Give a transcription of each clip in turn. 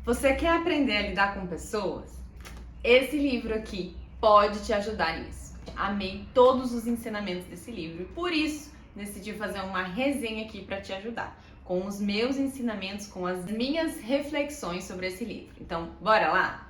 Você quer aprender a lidar com pessoas? Esse livro aqui pode te ajudar nisso. Amei todos os ensinamentos desse livro, por isso decidi fazer uma resenha aqui para te ajudar, com os meus ensinamentos, com as minhas reflexões sobre esse livro. Então, bora lá?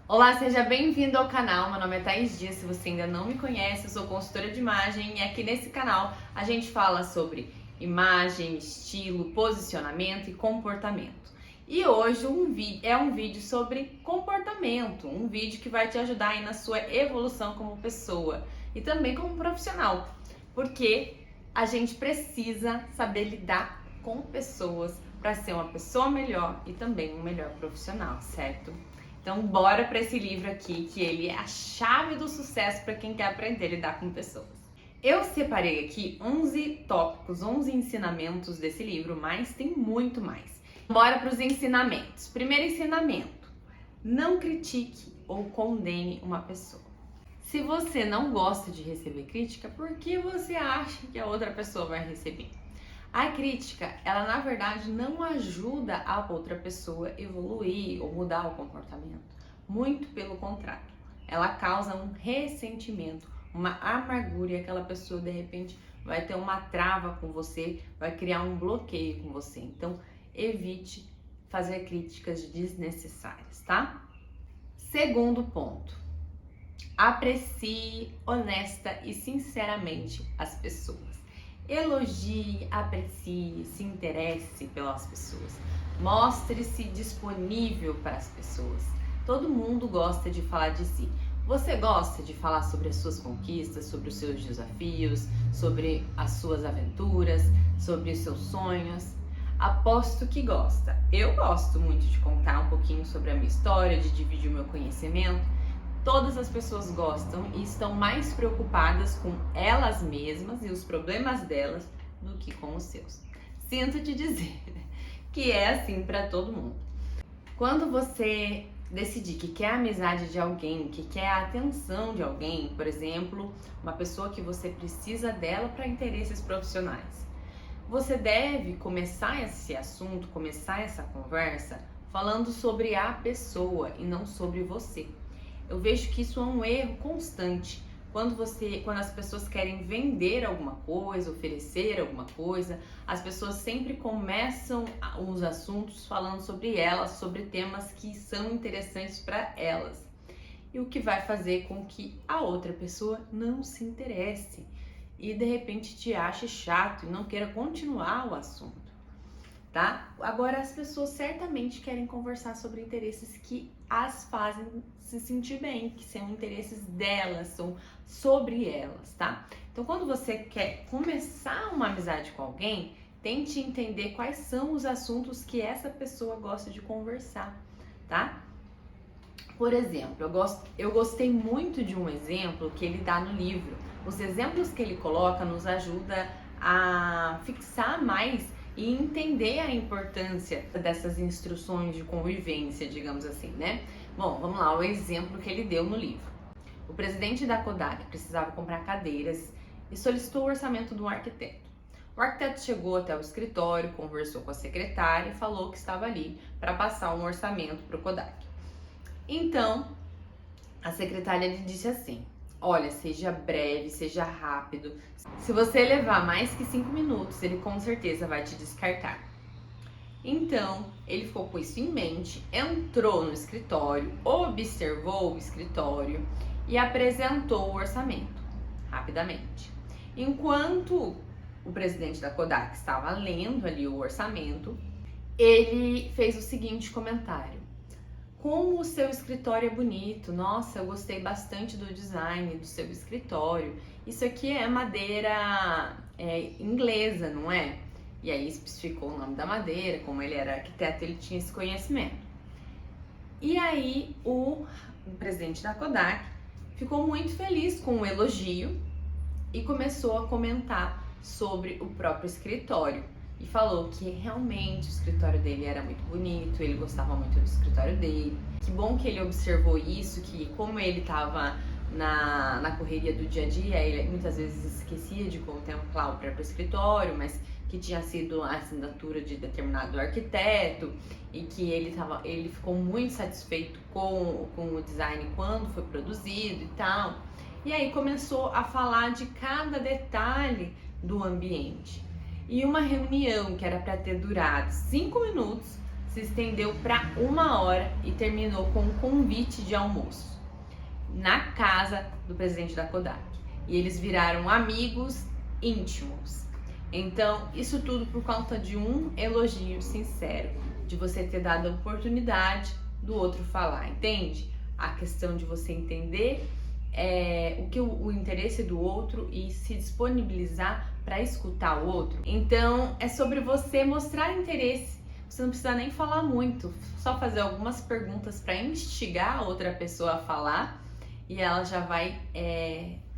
Olá, seja bem-vindo ao canal. Meu nome é Thaís Dias. Se você ainda não me conhece, eu sou consultora de imagem e aqui nesse canal a gente fala sobre imagem, estilo, posicionamento e comportamento. E hoje é um vídeo sobre comportamento, um vídeo que vai te ajudar aí na sua evolução como pessoa e também como profissional, porque a gente precisa saber lidar com pessoas para ser uma pessoa melhor e também um melhor profissional, certo? Então bora para esse livro aqui, que ele é a chave do sucesso para quem quer aprender a lidar com pessoas. Eu separei aqui 11 tópicos, 11 ensinamentos desse livro, mas tem muito mais. Bora para os ensinamentos. Primeiro ensinamento: não critique ou condene uma pessoa. Se você não gosta de receber crítica, por que você acha que a outra pessoa vai receber? A crítica, ela na verdade não ajuda a outra pessoa a evoluir ou mudar o comportamento. Muito pelo contrário, ela causa um ressentimento, uma amargura e aquela pessoa de repente vai ter uma trava com você, vai criar um bloqueio com você. Então, evite fazer críticas desnecessárias, tá? Segundo ponto: aprecie honesta e sinceramente as pessoas. Elogie, aprecie, se interesse pelas pessoas. Mostre-se disponível para as pessoas. Todo mundo gosta de falar de si. Você gosta de falar sobre as suas conquistas, sobre os seus desafios, sobre as suas aventuras, sobre os seus sonhos? Aposto que gosta. Eu gosto muito de contar um pouquinho sobre a minha história, de dividir o meu conhecimento. Todas as pessoas gostam e estão mais preocupadas com elas mesmas e os problemas delas do que com os seus. Sinto te dizer que é assim para todo mundo. Quando você decidir que quer a amizade de alguém, que quer a atenção de alguém, por exemplo, uma pessoa que você precisa dela para interesses profissionais, você deve começar esse assunto, começar essa conversa falando sobre a pessoa e não sobre você. Eu vejo que isso é um erro constante. Quando as pessoas querem vender alguma coisa, oferecer alguma coisa, as pessoas sempre começam os assuntos falando sobre elas, sobre temas que são interessantes para elas. E o que vai fazer com que a outra pessoa não se interesse e de repente te ache chato e não queira continuar o assunto, tá? Agora, as pessoas certamente querem conversar sobre interesses que as fazem se sentir bem, que são interesses delas, são sobre elas, tá? Então, quando você quer começar uma amizade com alguém, tente entender quais são os assuntos que essa pessoa gosta de conversar, tá? Por exemplo, eu gostei muito de um exemplo que ele dá no livro. Os exemplos que ele coloca nos ajuda a fixar mais e entender a importância dessas instruções de convivência, digamos assim, né? Bom, vamos lá, o exemplo que ele deu no livro. O presidente da Kodak precisava comprar cadeiras e solicitou o orçamento de um arquiteto. O arquiteto chegou até o escritório, conversou com a secretária e falou que estava ali para passar um orçamento para o Kodak. Então, a secretária lhe disse assim: olha, seja breve, seja rápido. Se você levar mais que 5 minutos, ele com certeza vai te descartar. Então, ele ficou com isso em mente, entrou no escritório, observou o escritório e apresentou o orçamento rapidamente. Enquanto o presidente da Kodak estava lendo ali o orçamento, ele fez o seguinte comentário: como o seu escritório é bonito, nossa, eu gostei bastante do design do seu escritório. Isso aqui é madeira inglesa, não é? E aí especificou o nome da madeira, como ele era arquiteto, ele tinha esse conhecimento. E aí o presidente da Kodak ficou muito feliz com o elogio e começou a comentar sobre o próprio escritório. E falou que realmente o escritório dele era muito bonito, ele gostava muito do escritório dele. Que bom que ele observou isso, que como ele estava na correria do dia a dia, ele muitas vezes esquecia de contemplar o próprio escritório, mas que tinha sido a assinatura de determinado arquiteto e que ele ficou muito satisfeito com o design quando foi produzido e tal. E aí começou a falar de cada detalhe do ambiente. E uma reunião que era para ter durado 5 minutos se estendeu para 1 hora e terminou com um convite de almoço na casa do presidente da Kodak. E eles viraram amigos íntimos. Então, isso tudo por conta de um elogio sincero, de você ter dado a oportunidade do outro falar, entende? A questão de você entender o interesse do outro e se disponibilizar para escutar o outro. Então, é sobre você mostrar interesse. Você não precisa nem falar muito, só fazer algumas perguntas para instigar a outra pessoa a falar e ela já vai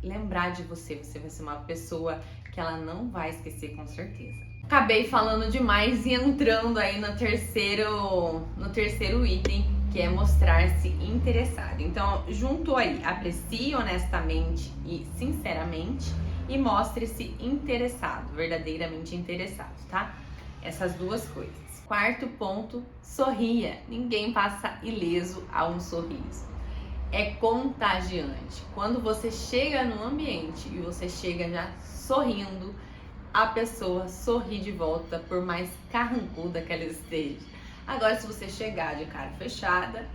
lembrar de você. Você vai ser uma pessoa que ela não vai esquecer, com certeza. Acabei falando demais e entrando aí no terceiro item, que é mostrar-se interessado. Então, junto aí, aprecie honestamente e sinceramente e mostre-se interessado, verdadeiramente interessado, tá? Essas duas coisas. Quarto ponto, sorria. Ninguém passa ileso a um sorriso. É contagiante. Quando você chega no ambiente e você chega já sorrindo, a pessoa sorri de volta, por mais carrancuda que ela esteja. Agora, se você chegar de cara fechada,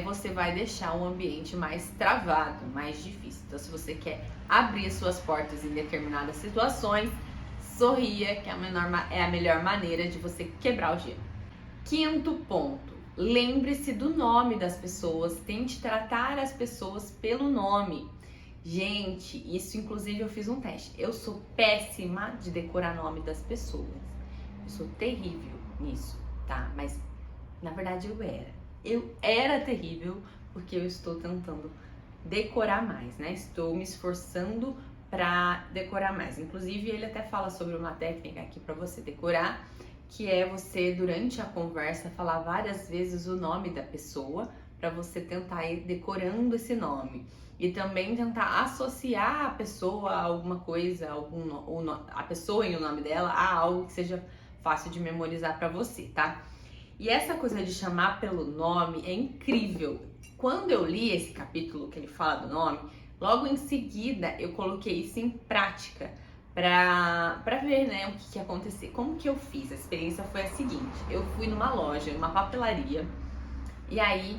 você vai deixar o ambiente mais travado, mais difícil. Então, se você quer abrir suas portas em determinadas situações, sorria, que é a melhor maneira de você quebrar o gelo. Quinto ponto, lembre-se do nome das pessoas, tente tratar as pessoas pelo nome. Gente, isso inclusive eu fiz um teste. Eu sou péssima de decorar nome das pessoas. Eu sou terrível nisso, tá? Mas na verdade eu era terrível porque eu estou tentando decorar mais, né? Estou me esforçando para decorar mais. Inclusive ele até fala sobre uma técnica aqui para você decorar, que é você durante a conversa falar várias vezes o nome da pessoa para você tentar ir decorando esse nome. E também tentar associar a pessoa a alguma coisa, a pessoa e o nome dela a algo que seja fácil de memorizar para você, tá? E essa coisa de chamar pelo nome é incrível. Quando eu li esse capítulo que ele fala do nome, logo em seguida eu coloquei isso em prática pra ver, né, o que ia acontecer. Como que eu fiz? A experiência foi a seguinte: eu fui numa loja, numa papelaria, e aí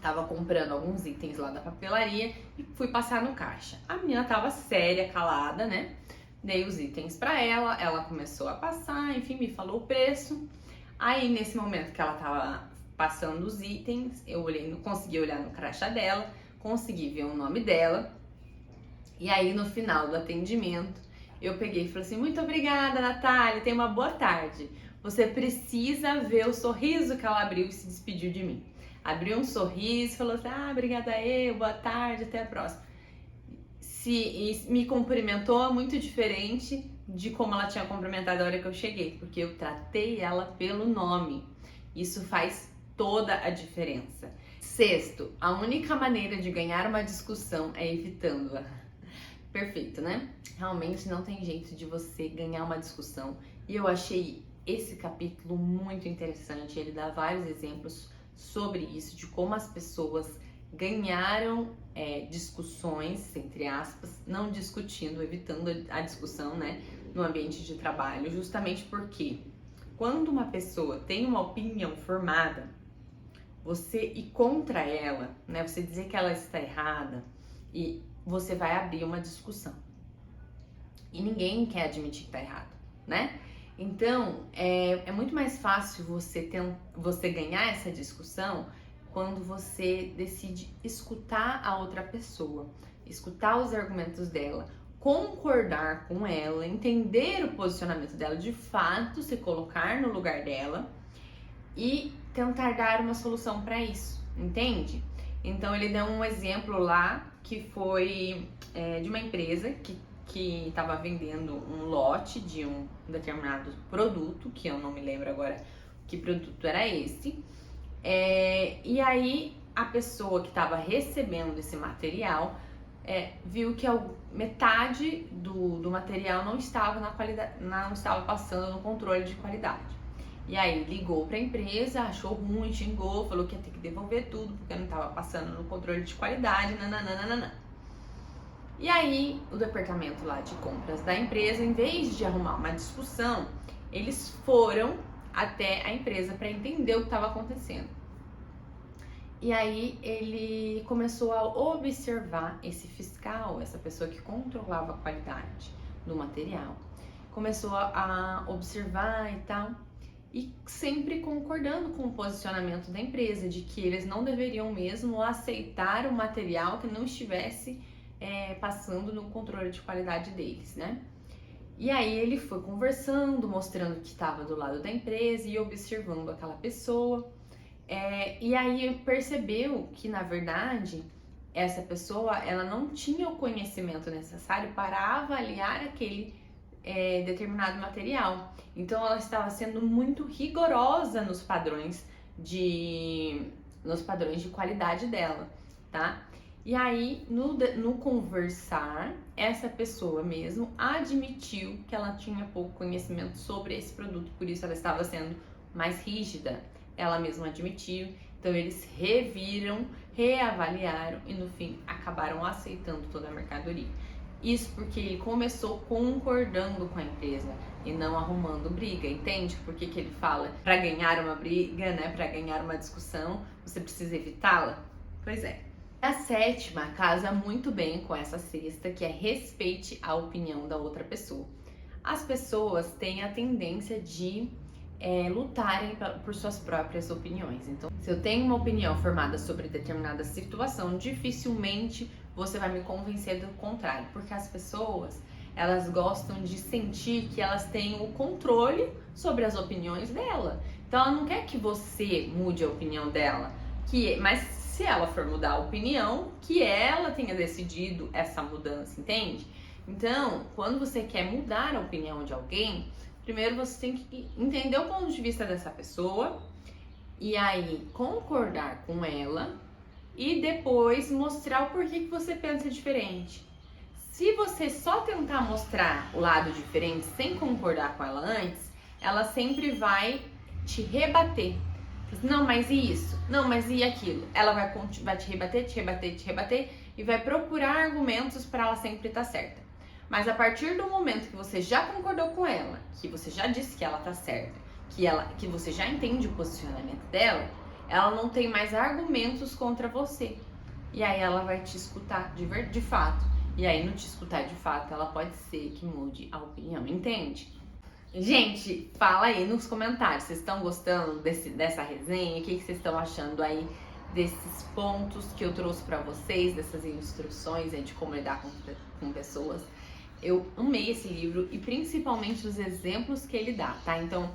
tava comprando alguns itens lá da papelaria e fui passar no caixa. A menina tava séria, calada, né? Dei os itens pra ela, ela começou a passar, enfim, me falou o preço. Aí, nesse momento que ela tava passando os itens, eu consegui olhar no crachá dela, consegui ver o nome dela. E aí, no final do atendimento, eu peguei e falei assim: muito obrigada, Natália, tenha uma boa tarde. Você precisa ver o sorriso que ela abriu e se despediu de mim. Abriu um sorriso, falou assim: obrigada eu, boa tarde, até a próxima. E me cumprimentou muito diferente de como ela tinha cumprimentado a hora que eu cheguei, porque eu tratei ela pelo nome. Isso faz toda a diferença. Sexto, a única maneira de ganhar uma discussão é evitando-a. Perfeito, né? Realmente não tem jeito de você ganhar uma discussão. E eu achei esse capítulo muito interessante. Ele dá vários exemplos sobre isso, de como as pessoas ganharam discussões, entre aspas, não discutindo, evitando a discussão, né, no ambiente de trabalho, justamente porque quando uma pessoa tem uma opinião formada, você ir contra ela, né, você dizer que ela está errada, e você vai abrir uma discussão. E ninguém quer admitir que está errado, né? Então, é muito mais fácil você ganhar essa discussão quando você decide escutar a outra pessoa, escutar os argumentos dela, concordar com ela, entender o posicionamento dela de fato, se colocar no lugar dela e tentar dar uma solução para isso, entende? Então, ele deu um exemplo lá que foi de uma empresa que estava vendendo um lote de um determinado produto, que eu não me lembro agora que produto era esse. E aí a pessoa que estava recebendo esse material viu que metade do material não estava na qualidade, não estava passando no controle de qualidade. E aí ligou para a empresa, achou ruim, xingou, falou que ia ter que devolver tudo porque não estava passando no controle de qualidade, nananana. E aí o departamento lá de compras da empresa, em vez de arrumar uma discussão, eles foram até a empresa para entender o que estava acontecendo. E aí ele começou a observar esse fiscal, essa pessoa que controlava a qualidade do material. Começou a observar e tal, e sempre concordando com o posicionamento da empresa, de que eles não deveriam mesmo aceitar o material que não estivesse passando no controle de qualidade deles, né? E aí ele foi conversando, mostrando que estava do lado da empresa e observando aquela pessoa. E aí percebeu que, na verdade, essa pessoa ela não tinha o conhecimento necessário para avaliar aquele determinado material. Então ela estava sendo muito rigorosa nos padrões de qualidade dela, tá? E aí, no conversar, essa pessoa mesmo admitiu que ela tinha pouco conhecimento sobre esse produto, por isso ela estava sendo mais rígida. Ela mesma admitiu, então eles reviram, reavaliaram e no fim acabaram aceitando toda a mercadoria. Isso porque ele começou concordando com a empresa e não arrumando briga, entende? Por que ele fala? Para ganhar uma briga, né? Para ganhar uma discussão, você precisa evitá-la? Pois é. A sétima casa muito bem com essa sexta, que é respeite a opinião da outra pessoa. As pessoas têm a tendência de lutarem por suas próprias opiniões. Então, se eu tenho uma opinião formada sobre determinada situação, dificilmente você vai me convencer do contrário, porque as pessoas, elas gostam de sentir que elas têm o controle sobre as opiniões dela. Então, ela não quer que você mude a opinião dela, mas se ela for mudar a opinião, que ela tenha decidido essa mudança, entende? Então, quando você quer mudar a opinião de alguém, primeiro você tem que entender o ponto de vista dessa pessoa e aí concordar com ela e depois mostrar o porquê que você pensa diferente. Se você só tentar mostrar o lado diferente sem concordar com ela antes, ela sempre vai te rebater. Não, mas e isso? Não, mas e aquilo? Ela vai te rebater e vai procurar argumentos para ela sempre estar certa. Mas a partir do momento que você já concordou com ela, que você já disse que ela tá certa, que você já entende o posicionamento dela, ela não tem mais argumentos contra você. E aí ela vai te escutar de fato. E aí no te escutar de fato, ela pode ser que mude a opinião, entende? Gente, fala aí nos comentários, vocês estão gostando dessa resenha? O que vocês estão achando aí desses pontos que eu trouxe pra vocês, dessas instruções de como lidar com pessoas? Eu amei esse livro e principalmente os exemplos que ele dá, tá? Então,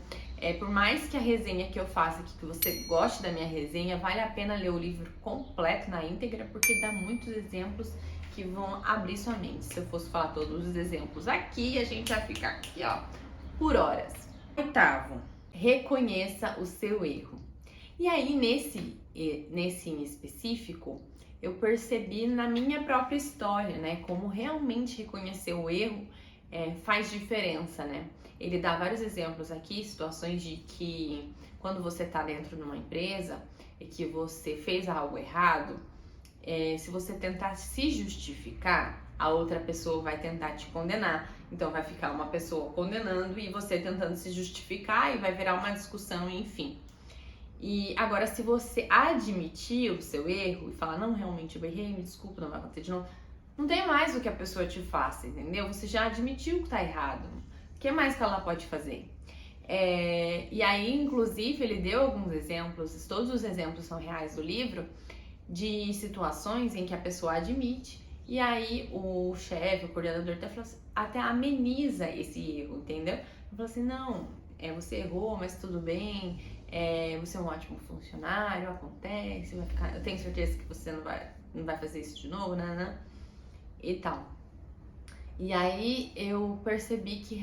por mais que a resenha que eu faça aqui, que você goste da minha resenha, vale a pena ler o livro completo na íntegra, porque dá muitos exemplos que vão abrir sua mente. Se eu fosse falar todos os exemplos aqui, a gente vai ficar aqui, ó, por horas. Oitavo, reconheça o seu erro. E aí, nesse em específico, eu percebi na minha própria história, né, como realmente reconhecer o erro faz diferença, né? Ele dá vários exemplos aqui, situações de que quando você tá dentro de uma empresa e que você fez algo errado, se você tentar se justificar, a outra pessoa vai tentar te condenar. Então vai ficar uma pessoa condenando e você tentando se justificar e vai virar uma discussão, enfim. E agora, se você admitir o seu erro e falar, não, realmente eu errei, me desculpa, não vai acontecer de novo, não tem mais o que a pessoa te faça, entendeu? Você já admitiu que tá errado. O que mais que ela pode fazer? E aí, inclusive, ele deu alguns exemplos, todos os exemplos são reais do livro, de situações em que a pessoa admite e aí o chefe, o coordenador até ameniza esse erro, entendeu? Ele fala assim, não, você errou, mas tudo bem, você é um ótimo funcionário, acontece, eu tenho certeza que você não vai fazer isso de novo, né? E tal. E aí eu percebi que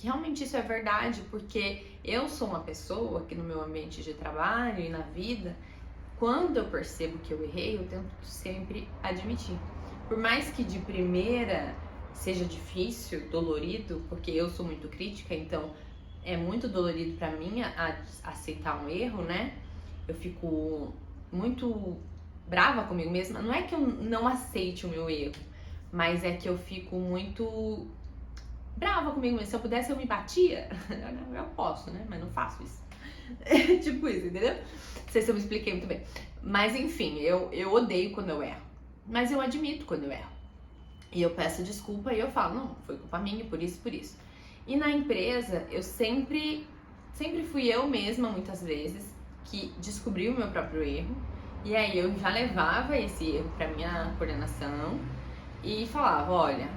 realmente isso é verdade, porque eu sou uma pessoa que no meu ambiente de trabalho e na vida, quando eu percebo que eu errei, eu tento sempre admitir. Por mais que de primeira seja difícil, dolorido, porque eu sou muito crítica, então é muito dolorido pra mim aceitar um erro, né? Eu fico muito brava comigo mesma. Não é que eu não aceite o meu erro, mas é que eu fico muito brava comigo mesma. Se eu pudesse, eu me batia. Eu posso, né? Mas não faço isso. Tipo isso, entendeu? Não sei se eu me expliquei muito bem. Mas enfim, eu odeio quando eu erro. Mas eu admito quando eu erro. E eu peço desculpa e eu falo, não, foi culpa minha, por isso, por isso. E na empresa, eu sempre fui eu mesma, muitas vezes, que descobri o meu próprio erro. E aí eu já levava esse erro pra minha coordenação e falava, olha,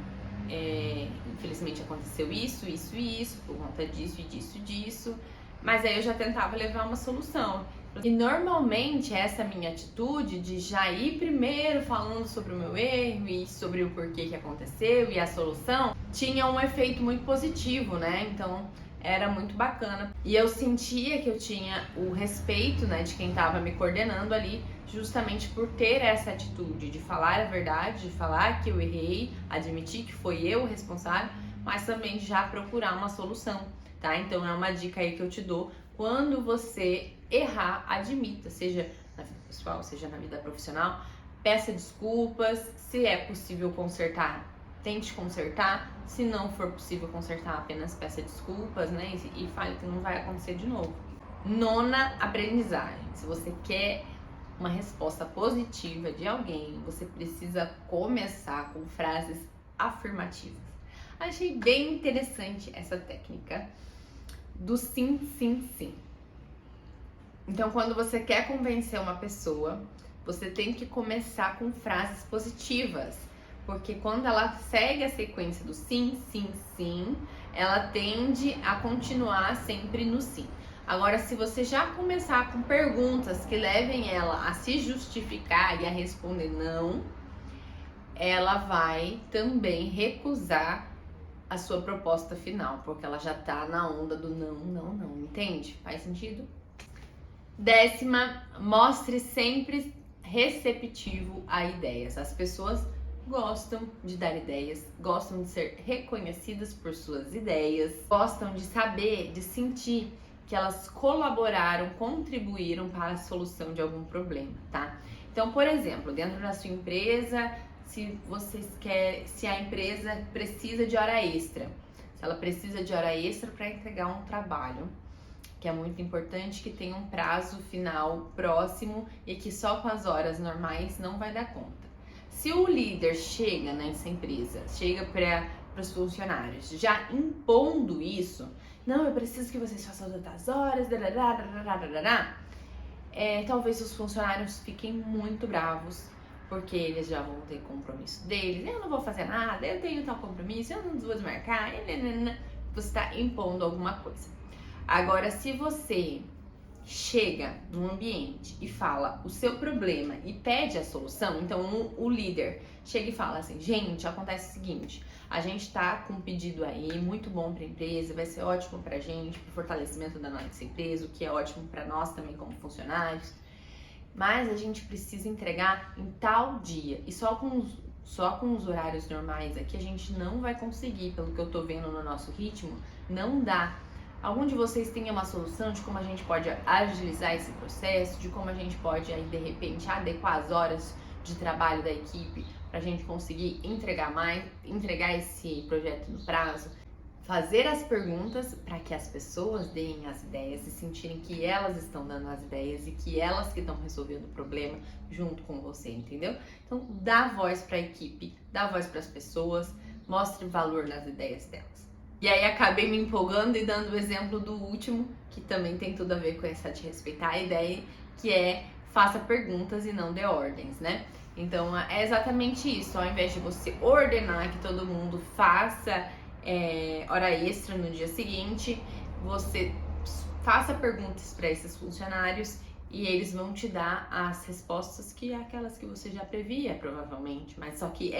infelizmente aconteceu isso, isso e isso, por conta disso e disso e disso. Mas aí eu já tentava levar uma solução. E normalmente essa minha atitude de já ir primeiro falando sobre o meu erro e sobre o porquê que aconteceu e a solução tinha um efeito muito positivo, né? Então era muito bacana. E eu sentia que eu tinha o respeito, né, de quem estava me coordenando ali, justamente por ter essa atitude de falar a verdade, de falar que eu errei, admitir que foi eu o responsável, mas também de já procurar uma solução, tá? Então é uma dica aí que eu te dou. Quando você errar, admita, seja na vida pessoal, seja na vida profissional, peça desculpas, se é possível consertar, tente consertar, se não for possível consertar, apenas peça desculpas, né, e fale que não vai acontecer de novo. Nona aprendizagem, se você quer uma resposta positiva de alguém, você precisa começar com frases afirmativas. Achei bem interessante essa técnica do sim, sim, sim. Então, quando você quer convencer uma pessoa, você tem que começar com frases positivas, porque quando ela segue a sequência do sim, sim, sim, ela tende a continuar sempre no sim. Agora, se você já começar com perguntas que levem ela a se justificar e a responder não, ela vai também recusar a sua proposta final, porque ela já tá na onda do não, não, não, entende? Faz sentido? 10ª, mostre sempre receptivo a ideias. As pessoas gostam de dar ideias, gostam de ser reconhecidas por suas ideias, gostam de saber, de sentir que elas colaboraram, contribuíram para a solução de algum problema, tá? Então, por exemplo, dentro da sua empresa, se a empresa precisa de hora extra, se ela precisa de hora extra para entregar um trabalho, que é muito importante, que tenha um prazo final próximo e que só com as horas normais não vai dar conta. Se o líder chega nessa empresa, chega para os funcionários já impondo isso, não, eu preciso que vocês façam tantas horas, talvez os funcionários fiquem muito bravos, porque eles já vão ter compromisso deles, eu não vou fazer nada, eu tenho tal compromisso, eu não vou desmarcar, você está impondo alguma coisa. Agora, se você chega num ambiente e fala o seu problema e pede a solução, então o líder chega e fala assim, gente, acontece o seguinte, a gente tá com um pedido aí muito bom para a empresa, vai ser ótimo pra gente, pro fortalecimento da nossa empresa, o que é ótimo para nós também como funcionários, mas a gente precisa entregar em tal dia e só com os horários normais aqui a gente não vai conseguir, pelo que eu tô vendo no nosso ritmo, não dá. Algum de vocês tem uma solução de como a gente pode agilizar esse processo, de como a gente pode aí de repente adequar as horas de trabalho da equipe para a gente conseguir entregar esse projeto no prazo? Fazer as perguntas para que as pessoas deem as ideias e sentirem que elas estão dando as ideias e que elas que estão resolvendo o problema junto com você, entendeu? Então dá voz para a equipe, dá voz para as pessoas, mostre valor nas ideias delas. E aí acabei me empolgando e dando o exemplo do último, que também tem tudo a ver com essa de respeitar a ideia, que é faça perguntas e não dê ordens, né? Então é exatamente isso, ao invés de você ordenar que todo mundo faça hora extra no dia seguinte, você faça perguntas para esses funcionários e eles vão te dar as respostas que é aquelas que você já previa, provavelmente, mas só que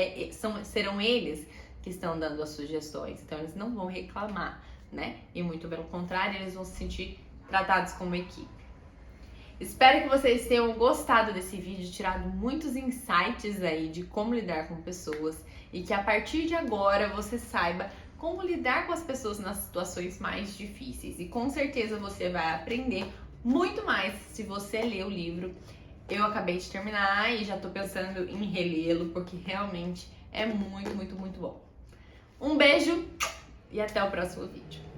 serão eles que estão dando as sugestões, então eles não vão reclamar, né? E muito pelo contrário, eles vão se sentir tratados como equipe. Espero que vocês tenham gostado desse vídeo, tirado muitos insights aí de como lidar com pessoas e que a partir de agora você saiba como lidar com as pessoas nas situações mais difíceis. E com certeza você vai aprender muito mais se você ler o livro. Eu acabei de terminar e já tô pensando em relê-lo porque realmente é muito, muito, muito bom. Um beijo e até o próximo vídeo.